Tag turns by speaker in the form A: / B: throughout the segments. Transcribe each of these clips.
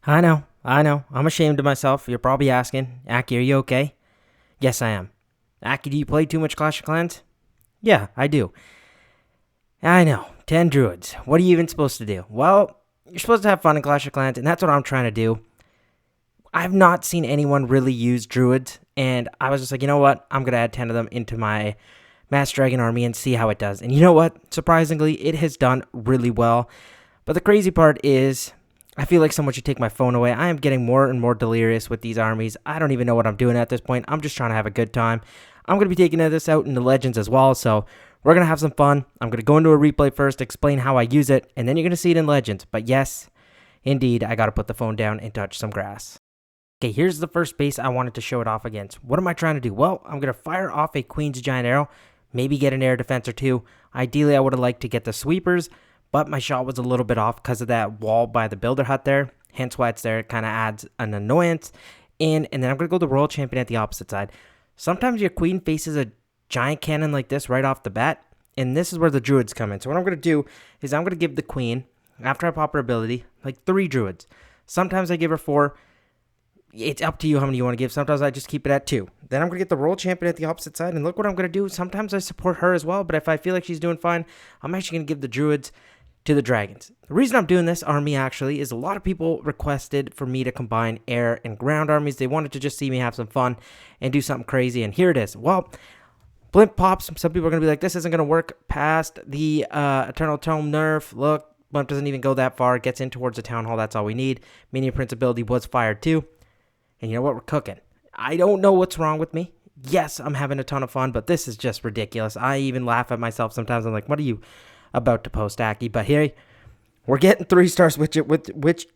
A: I know. I'm ashamed of myself. You're probably asking, Aki, are you okay? Yes, I am. Aki, do you play too much Clash of Clans? Yeah, I do. I know. 10 druids. What are you even supposed to do? Well, you're supposed to have fun in Clash of Clans, and that's what I'm trying to do. I've not seen anyone really use druids, and I was just like, you know what? I'm going to add 10 of them into my Master Dragon army and see how it does. And you know what? Surprisingly, it has done really well. But the crazy part is, I feel like someone should take my phone away. I am getting more and more delirious with these armies. I don't even know what I'm doing at this point. I'm just trying to have a good time. I'm going to be taking this out into Legends as well, so we're going to have some fun. I'm going to go into a replay first, explain how I use it, and then you're going to see it in Legends. But yes, indeed, I got to put the phone down and touch some grass. Okay, here's the first base I wanted to show it off against. What am I trying to do? Well, I'm going to fire off a Queen's Giant Arrow, maybe get an air defense or two. Ideally, I would have liked to get the sweepers, but my shot was a little bit off because of that wall by the builder hut there. Hence why it's there. It kind of adds an annoyance. And then I'm going to go the Royal Champion at the opposite side. Sometimes your queen faces a giant cannon like this right off the bat, and this is where the druids come in. So what I'm going to do is I'm going to give the queen, after I pop her ability, like 3 druids. Sometimes I give her 4. It's up to you how many you want to give. Sometimes I just keep it at 2. Then I'm going to get the Royal Champion at the opposite side, and look what I'm going to do. Sometimes I support her as well, but if I feel like she's doing fine, I'm actually going to give the druids to the dragons. The reason I'm doing this army actually is a lot of people requested for me to combine air and ground armies. They wanted to just see me have some fun and do something crazy, and here it is. Well, blimp pops. Some people are going to be like, this isn't going to work past the Eternal Tome nerf. Look, blimp doesn't even go that far. It gets in towards the town hall. That's all we need. Minion Prince ability was fired too. And you know what? We're cooking. I don't know what's wrong with me. Yes, I'm having a ton of fun, but this is just ridiculous. I even laugh at myself sometimes. I'm like, what are you about to post, Aki? But here, we're getting 3 stars, which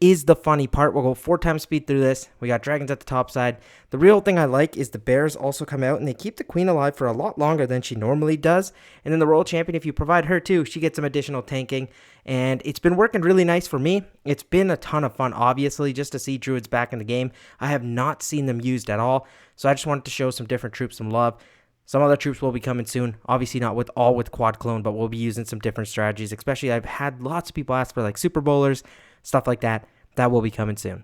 A: is the funny part. We'll go 4 times speed through this. We got dragons at the top side. The real thing I like is the bears also come out, and they keep the queen alive for a lot longer than she normally does. And then the Royal Champion, if you provide her too, she gets some additional tanking. And it's been working really nice for me. It's been a ton of fun, obviously, just to see druids back in the game. I have not seen them used at all. So I just wanted to show some different troops some love. Some other troops will be coming soon. Obviously not with quad clone, but we'll be using some different strategies. Especially I've had lots of people ask for like super bowlers, stuff like that. That will be coming soon.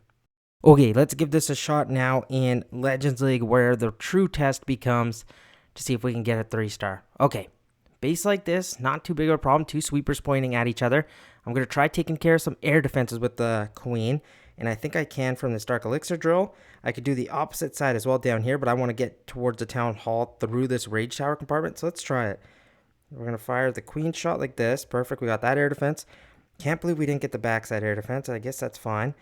A: Okay, let's give this a shot now in Legends League, where the true test becomes to see if we can get a 3-star. Okay, base like this, not too big of a problem. 2 sweepers pointing at each other. I'm going to try taking care of some air defenses with the queen. And I think I can from this Dark Elixir drill. I could do the opposite side as well down here, but I want to get towards the town hall through this rage tower compartment. So let's try it. We're going to fire the queen shot like this. Perfect. We got that air defense. Can't believe we didn't get the backside air defense. I guess that's fine.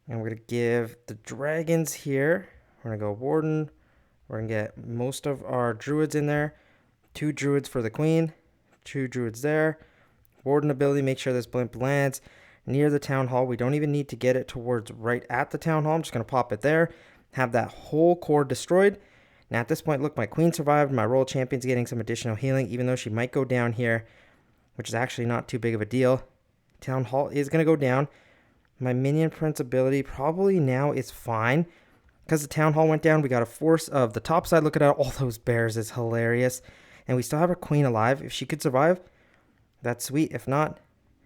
A: And we're going to give the dragons here. We're going to go warden. We're going to get most of our druids in there. 2 druids for the queen. 2 druids there. Warden ability, make sure this blimp lands near the town hall. We don't even need to get it towards right at the town hall. I'm just going to pop it there, have that whole core destroyed. Now at this point, look, my queen survived. My Royal Champion's getting some additional healing, even though she might go down here, which is actually not too big of a deal. Town hall is going to go down. My Minion Prince ability probably now is fine. Because the town hall went down, we got a force of the top side. Look at all those bears, is hilarious. And we still have our queen alive. If she could survive, that's sweet. If not,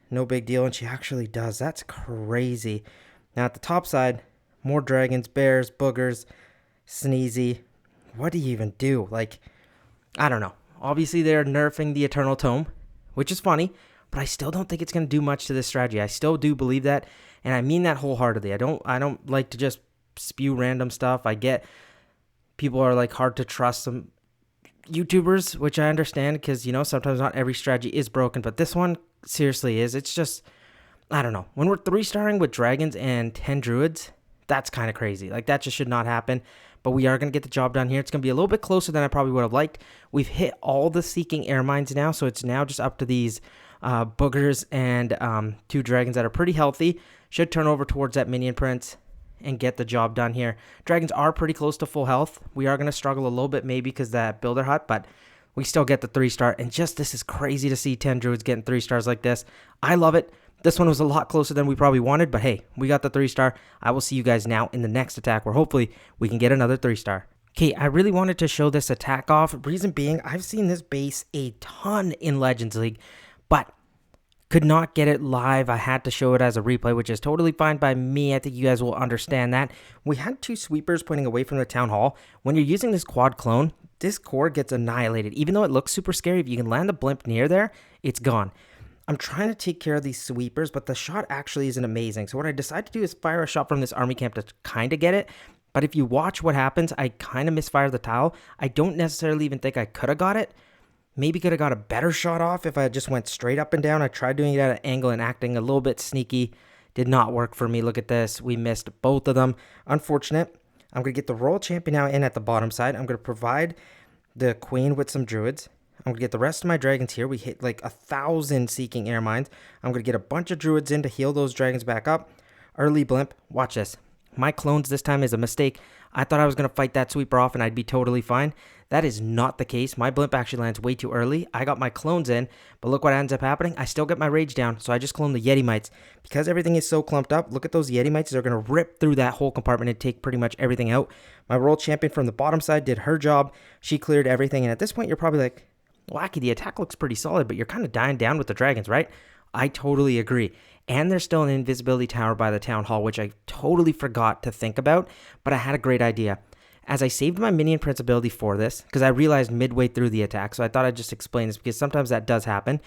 A: no big deal, and she actually does. That's crazy. Now at the top side, more dragons, bears, boogers, sneezy. What do you even do? Like, I don't know. Obviously, they're nerfing the Eternal Tome, which is funny, but I still don't think it's going to do much to this strategy. I still do believe that, and I mean that wholeheartedly. I don't like to just spew random stuff. I get people are like hard to trust some YouTubers, which I understand because, you know, sometimes not every strategy is broken, but this one seriously is. It's just, I don't know. When we're 3-starring with dragons and 10 druids, that's kind of crazy. Like, that just should not happen. But we are going to get the job done here. It's going to be a little bit closer than I probably would have liked. We've hit all the seeking air mines now, so it's now just up to these boogers and 2 dragons that are pretty healthy. Should turn over towards that Minion Prince and get the job done here. Dragons are pretty close to full health. We are going to struggle a little bit maybe because that builder hut, but we still get the 3-star. And just, this is crazy to see 10 druids getting 3 stars like this. I love it. This one was a lot closer than we probably wanted, but hey, we got the 3-star. I will see you guys now in the next attack where hopefully we can get another 3-star. Okay, I really wanted to show this attack off. Reason being, I've seen this base a ton in Legends League, but Could not get it live. I had to show it as a replay, which is totally fine by me. I think you guys will understand that. We had 2 sweepers pointing away from the town hall. When you're using this quad clone, this core gets annihilated. Even though it looks super scary, if you can land the blimp near there, it's gone. I'm trying to take care of these sweepers, but the shot actually isn't amazing. So what I decided to do is fire a shot from this army camp to kind of get it. But if you watch what happens, I kind of misfire the tile. I don't necessarily even think I could have got it. Maybe could have got a better shot off if I just went straight up and down. I tried doing it at an angle and acting a little bit sneaky. Did not work for me. Look at this. We missed both of them. Unfortunate. I'm going to get the Royal Champion now in at the bottom side. I'm going to provide the Queen with some Druids. I'm going to get the rest of my dragons here. We hit like 1,000 Seeking Air Mines. I'm going to get a bunch of Druids in to heal those dragons back up. Early blimp. Watch this. My clones this time is a mistake. I thought I was going to fight that sweeper off and I'd be totally fine. That is not the case. My blimp actually lands way too early. I got my clones in, but look what ends up happening. I still get my rage down, so I just clone the Yetimites. Because everything is so clumped up, look at those Yetimites. They're going to rip through that whole compartment and take pretty much everything out. My Royal Champion from the bottom side did her job. She cleared everything, and at this point, you're probably like, Wacky, the attack looks pretty solid, but you're kind of dying down with the dragons, right? I totally agree. And there's still an invisibility tower by the town hall, which I totally forgot to think about, but I had a great idea. As I saved my minion prince ability for this, because I realized midway through the attack, so I thought I'd just explain this because sometimes that does happen.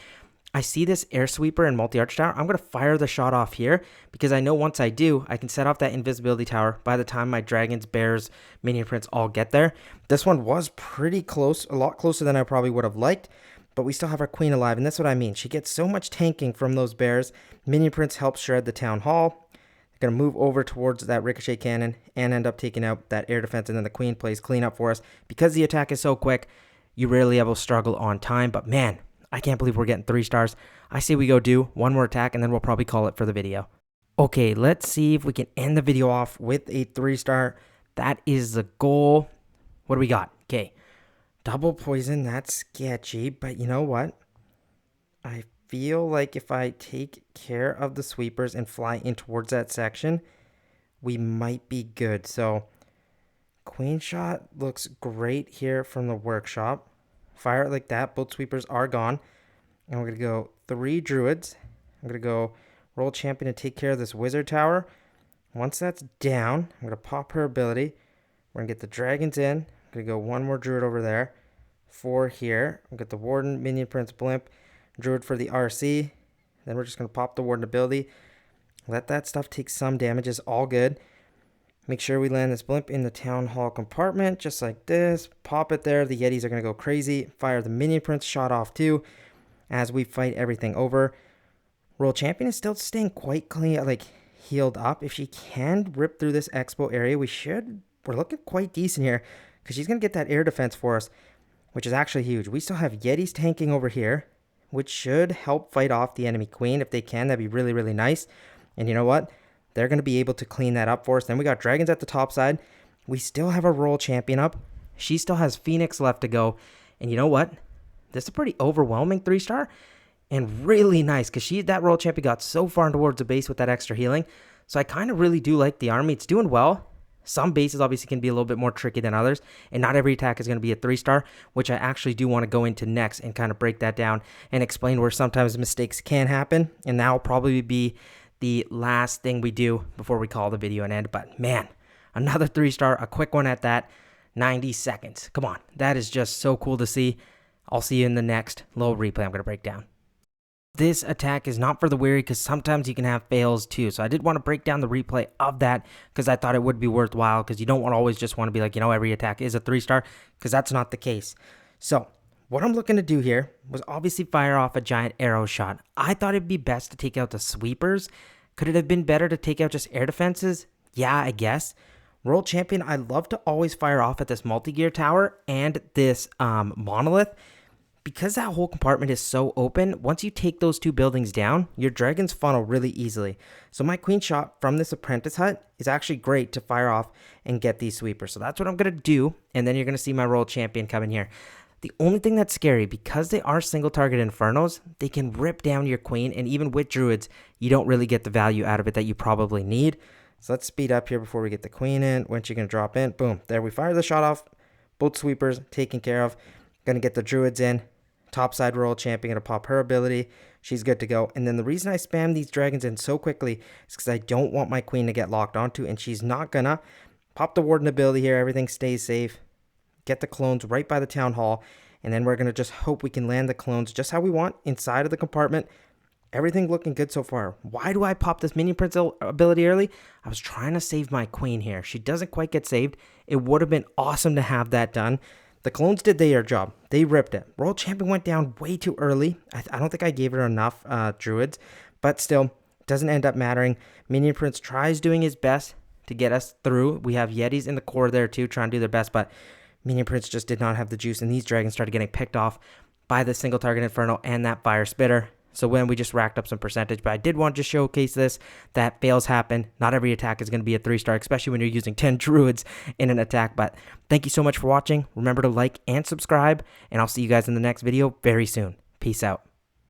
A: I see this air sweeper and multi-arch tower. I'm going to fire the shot off here because I know once I do, I can set off that invisibility tower by the time my dragons, bears, minion prince all get there. This one was pretty close, a lot closer than I probably would have liked, but we still have our queen alive, and that's what I mean. She gets so much tanking from those bears. Minion prince helps shred the town hall. Going to move over towards that ricochet cannon and end up taking out that air defense, and then the queen plays cleanup for us. Because the attack is so quick, you rarely ever struggle on time, but man, I can't believe we're getting 3 stars. I say we go do one more attack, and then we'll probably call it for the video. Okay, let's see if we can end the video off with a 3-star. That is the goal. What do we got? Okay, double poison, that's sketchy, but you know what? I feel like if I take care of the sweepers and fly in towards that section, we might be good. So queen shot looks great here from the workshop. Fire it like that. Both sweepers are gone. And we're going to go 3 druids. I'm going to go roll champion to take care of this wizard tower. Once that's down, I'm going to pop her ability. We're going to get the dragons in. I'm going to go 1 more druid over there. 4 here. We'll get the warden, minion prince, blimp, druid for the RC. Then we're just going to pop the warden ability. Let that stuff take some damage. It's all good. Make sure we land this blimp in the town hall compartment, just like this. Pop it there. The Yetis are going to go crazy. Fire the minion prince shot off too as we fight everything over. Royal champion is still staying quite clean, like healed up. If she can rip through this expo area, we're looking quite decent here because she's going to get that air defense for us, which is actually huge. We still have Yetis tanking over here, which should help fight off the enemy queen. If they can, that'd be really, really nice. And you know what? They're going to be able to clean that up for us. Then we got dragons at the top side. We still have a royal champion up. She still has Phoenix left to go. And you know what? This is a pretty overwhelming 3-star. And really nice because that royal champion got so far towards the base with that extra healing. So I kind of really do like the army. It's doing well. Some bases obviously can be a little bit more tricky than others, and not every attack is going to be a 3-star, which I actually do want to go into next and kind of break that down and explain where sometimes mistakes can happen, and that will probably be the last thing we do before we call the video an end. But man, another 3-star, a quick one at that, 90 seconds. Come on, that is just so cool to see. I'll see you in the next little replay I'm going to break down. This attack is not for the weary because sometimes you can have fails too. So I did want to break down the replay of that because I thought it would be worthwhile because you don't want to always just want to be like, every attack is a 3-star because that's not the case. So what I'm looking to do here was obviously fire off a giant arrow shot. I thought it'd be best to take out the sweepers. Could it have been better to take out just air defenses? Yeah, I guess. Royal champion, I love to always fire off at this multi-gear tower and this monolith. Because that whole compartment is so open, once you take those 2 buildings down, your dragons funnel really easily. So my queen shot from this apprentice hut is actually great to fire off and get these sweepers. So that's what I'm going to do, and then you're going to see my royal champion come in here. The only thing that's scary, because they are single target infernos, they can rip down your queen, and even with druids, you don't really get the value out of it that you probably need. So let's speed up here before we get the queen in. When she's going to drop in, boom, there we fire the shot off. Both sweepers taken care of. Going to get the druids in. Topside royal champion going to pop her ability. she's good to go. And then the reason I spam these dragons in so quickly is because I don't want my queen to get locked onto, and she's not gonna. Pop the warden ability here, everything stays safe. Get the clones right by the town hall, and then we're gonna just hope we can land the clones just how we want inside of the compartment. Everything looking good so far. Why do I pop this minion prince ability early? I was trying to save my queen here. She doesn't quite get saved. It would have been awesome to have that done. The clones did their job. They ripped it. World Champion went down way too early. I don't think I gave her enough druids, but still, doesn't end up mattering. Minion Prince tries doing his best to get us through. We have Yetis in the core there too, trying to do their best, but Minion Prince just did not have the juice, and these dragons started getting picked off by the single target Inferno and that Fire Spitter. So when we just racked up some percentage, but I did want to just showcase this, that fails happen. Not every attack is going to be a 3-star, especially when you're using 10 druids in an attack. But thank you so much for watching. Remember to like and subscribe, and I'll see you guys in the next video very soon. Peace out.